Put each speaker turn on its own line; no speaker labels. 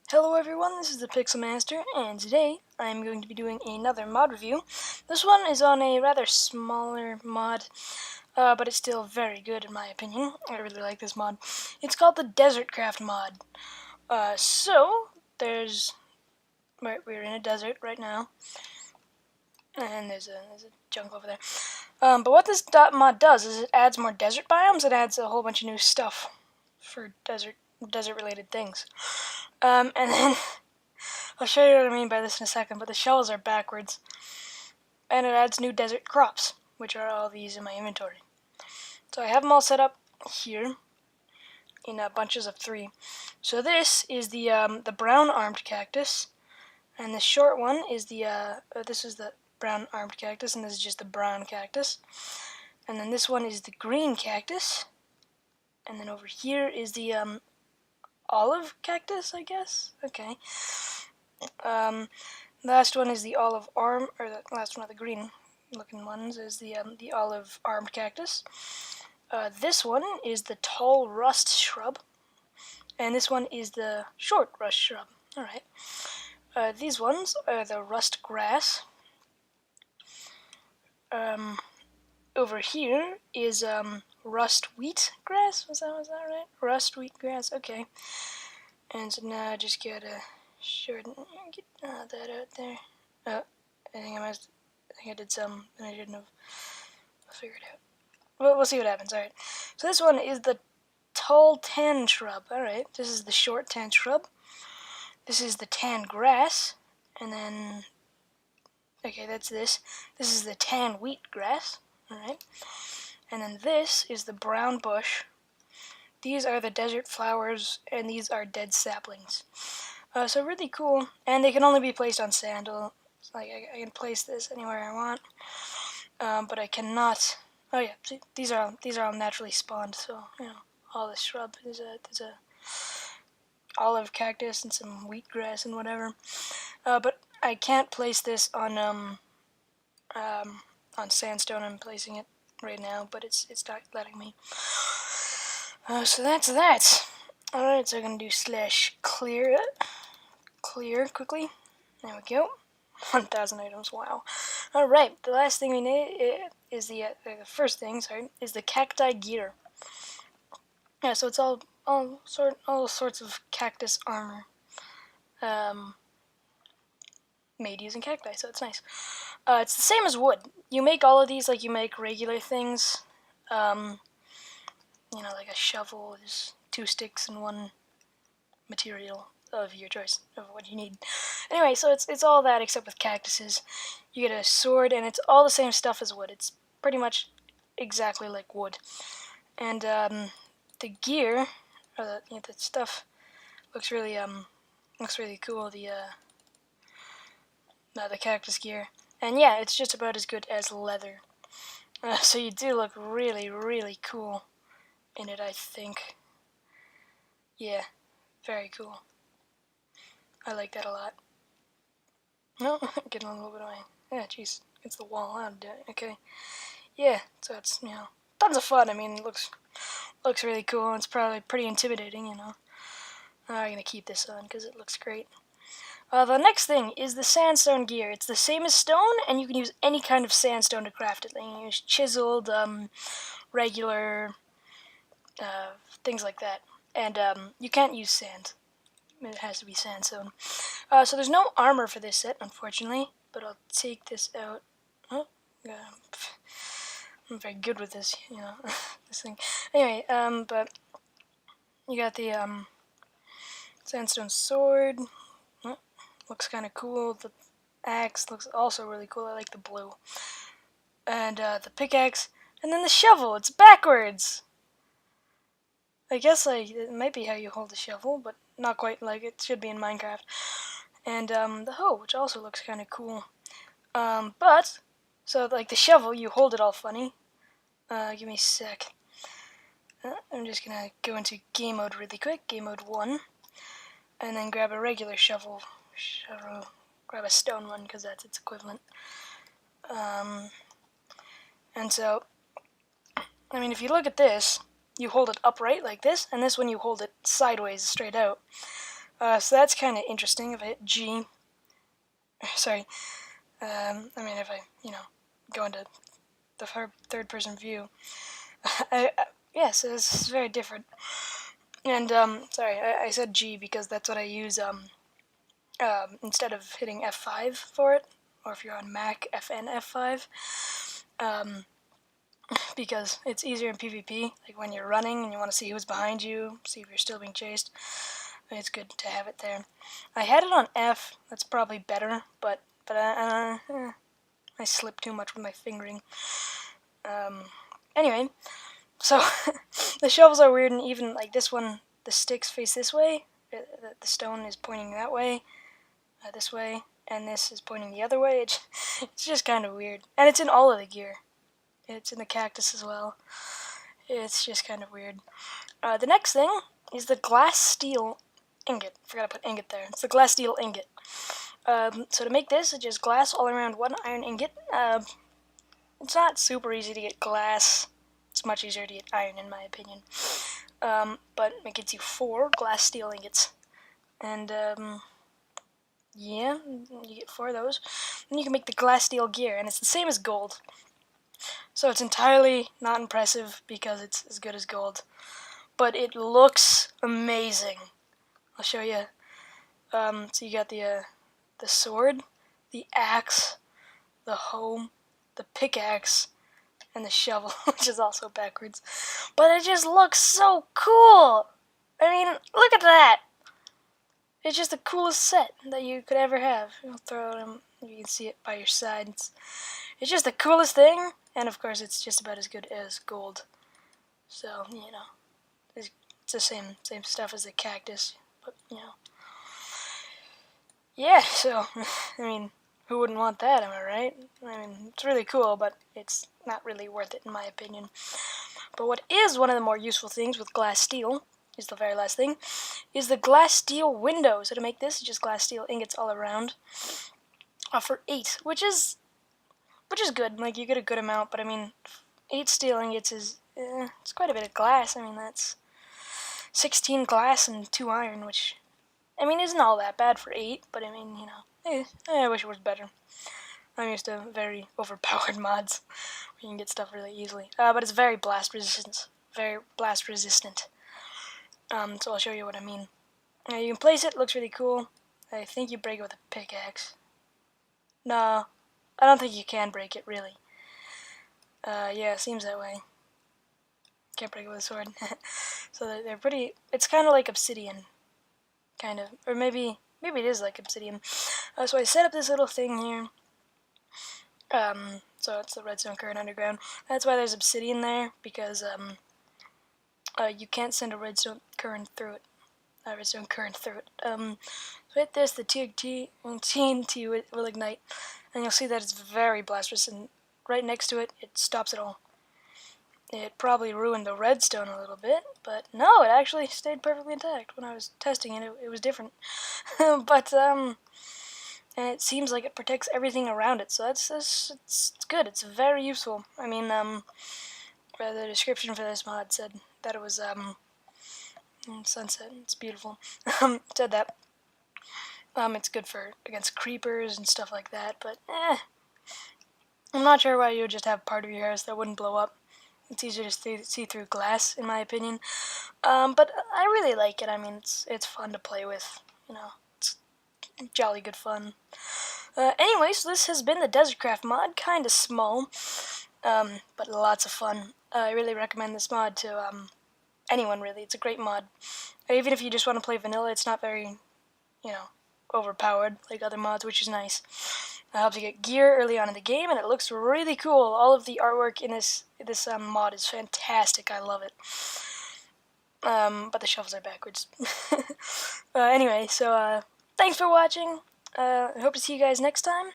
Hello everyone, this is the Pixel Master, and today I am going to be doing another mod review. This one is on a rather smaller mod, but it's still very good in my opinion. I really like this mod. It's called the DesertCraft mod. We're in a desert right now, and there's a jungle over there. But what this mod does is it adds more desert biomes. It adds a whole bunch of new stuff for desert-related things. And then I'll show you what I mean by this in a second, but the shells are backwards. And it adds new desert crops, which are all these in my inventory. So I have them all set up here in bunches of 3. So this is the brown armed cactus, and the short one is this is the brown armed cactus, and this is just the brown cactus. And then this one is the green cactus, and then over here is the olive cactus, I guess. Okay. Last one is the olive arm, or the last one of the green looking ones is the olive armed cactus. This one is the tall rust shrub, and this one is the short rust shrub. Alright. These ones are the rust grass. Over here is rust wheat grass. Was that right? Rust wheat grass. Okay. And so now I just gotta shorten, get that out there. Oh, I think I did some that I shouldn't have figured out. Well, we'll see what happens. Alright. So this one is the tall tan shrub. Alright. This is the short tan shrub. This is the tan grass. And then, okay, that's this. This is the tan wheat grass. Alright. And then this is the brown bush. These are the desert flowers, and these are dead saplings. So really cool, and they can only be placed on sand. Like I can place this anywhere I want, but I cannot. Oh yeah, see, these are all naturally spawned. So all this shrub. There's a olive cactus and some wheatgrass and whatever. But I can't place this on sandstone. I'm placing it right now, but it's not letting me. So that's that. Alright, so I'm going to do /clear it. Clear quickly. There we go. 1,000 items, wow. Alright, the last thing we need is the first thing, is the cacti gear. Yeah, so it's all sorts of cactus armor. Made using cacti, so it's nice. It's the same as wood. You make all of these like you make regular things. Like a shovel is 2 sticks and 1 material of your choice of what you need. Anyway, so it's all that except with cactuses. You get a sword, and it's all the same stuff as wood. It's pretty much exactly like wood. And the gear, or the stuff, looks really cool. The cactus gear, and yeah, it's just about as good as leather. So you do look really, really cool in it, I think. Yeah, very cool. I like that a lot. No, getting a little bit away. Yeah, jeez, it's the wall. Okay. Yeah, so it's tons of fun. I mean, it looks really cool. It's probably pretty intimidating. I'm gonna keep this on because it looks great. The next thing is the sandstone gear. It's the same as stone, and you can use any kind of sandstone to craft it. Like you can use chiseled, regular, things like that. And you can't use sand. It has to be sandstone. So there's no armor for this set, unfortunately. But I'll take this out. Oh, I'm very good with this, this thing. Anyway, but you got the sandstone sword. Oh, looks kind of cool. The axe looks also really cool. I like the blue. And the pickaxe, and then the shovel. It's backwards. I guess it might be how you hold the shovel, but not quite like it should be in Minecraft. And the hoe, which also looks kind of cool. So like the shovel, you hold it all funny. Give me a sec. I'm just gonna go into game mode really quick, game mode 1, and then grab a regular shovel. Grab a stone one because that's its equivalent. And so, I mean, if you look at this, you hold it upright like this, and this one you hold it sideways, straight out. So that's kind of interesting. If I hit G, sorry, I mean if I, go into the third person view, yeah, so it's very different. And, sorry, I said G because that's what I use, instead of hitting F5 for it, or if you're on Mac, FN F5, because it's easier in PvP, like when you're running and you want to see who's behind you, see if you're still being chased. It's good to have it there. I had it on F, that's probably better, but I slipped too much with my fingering. Anyway, so the shovels are weird, and even like this one, the sticks face this way, the stone is pointing that way, this way, and this is pointing the other way. It's just kind of weird, and it's in all of the gear. It's in the cactus as well. It's just kind of weird. The next thing is the glass steel ingot. Forgot to put ingot there. It's the glass steel ingot. So to make this, it's just glass all around one iron ingot. It's not super easy to get glass. It's much easier to get iron, in my opinion. But it gets you 4 glass steel ingots. And, yeah, you get 4 of those. Then you can make the glass steel gear, and it's the same as gold. So it's entirely not impressive because it's as good as gold. But it looks amazing. I'll show you. So you got the sword, the axe, the hoe, the pickaxe, and the shovel, which is also backwards. But it just looks so cool! I mean, look at that! It's just the coolest set that you could ever have. I'll throw it in, you can see it by your side. It's just the coolest thing, and of course it's just about as good as gold. So, it's the same stuff as the cactus, but, yeah, so, I mean, who wouldn't want that, am I right? I mean, it's really cool, but it's not really worth it in my opinion. But what is one of the more useful things with glass steel, is the very last thing, is the glass steel window. So to make this, just glass steel ingots all around, for 8, which is good. Like, you get a good amount, but I mean, 8 steel ingots is, it's quite a bit of glass. I mean, that's 16 glass and 2 iron, which, I mean, isn't all that bad for 8, but I mean, I wish it was better. I'm used to very overpowered mods where you can get stuff really easily. But it's very blast resistant. Very blast resistant. So I'll show you what I mean. You can place it, looks really cool. I think you break it with a pickaxe. No, I don't think you can break it, really. Yeah, it seems that way. Can't break it with a sword. So they're pretty, it's kind of like obsidian. Kind of. Or maybe it is like obsidian. So I set up this little thing here. So it's the redstone current underground. That's why there's obsidian there, because you can't send a redstone current through it. So hit this, the TNT will ignite, and you'll see that it's very blast resistant. Right next to it, it stops it all. It probably ruined the redstone a little bit, but no, it actually stayed perfectly intact. When I was testing it, it was different. But, and it seems like it protects everything around it, so it's good. It's very useful. I mean, the description for this mod said that it was, sunset, it's beautiful. Said that, it's good against creepers and stuff like that, but, I'm not sure why you would just have part of your house that wouldn't blow up. It's easier to see through glass, in my opinion. But I really like it. I mean, it's fun to play with. It's jolly good fun. Anyway, so this has been the DesertCraft mod. Kind of small, but lots of fun. I really recommend this mod to anyone, really. It's a great mod. Even if you just want to play vanilla, it's not very, overpowered like other mods, which is nice. It helps you get gear early on in the game, and it looks really cool. All of the artwork in this mod is fantastic. I love it. But the shovels are backwards. Anyway, so thanks for watching. I hope to see you guys next time.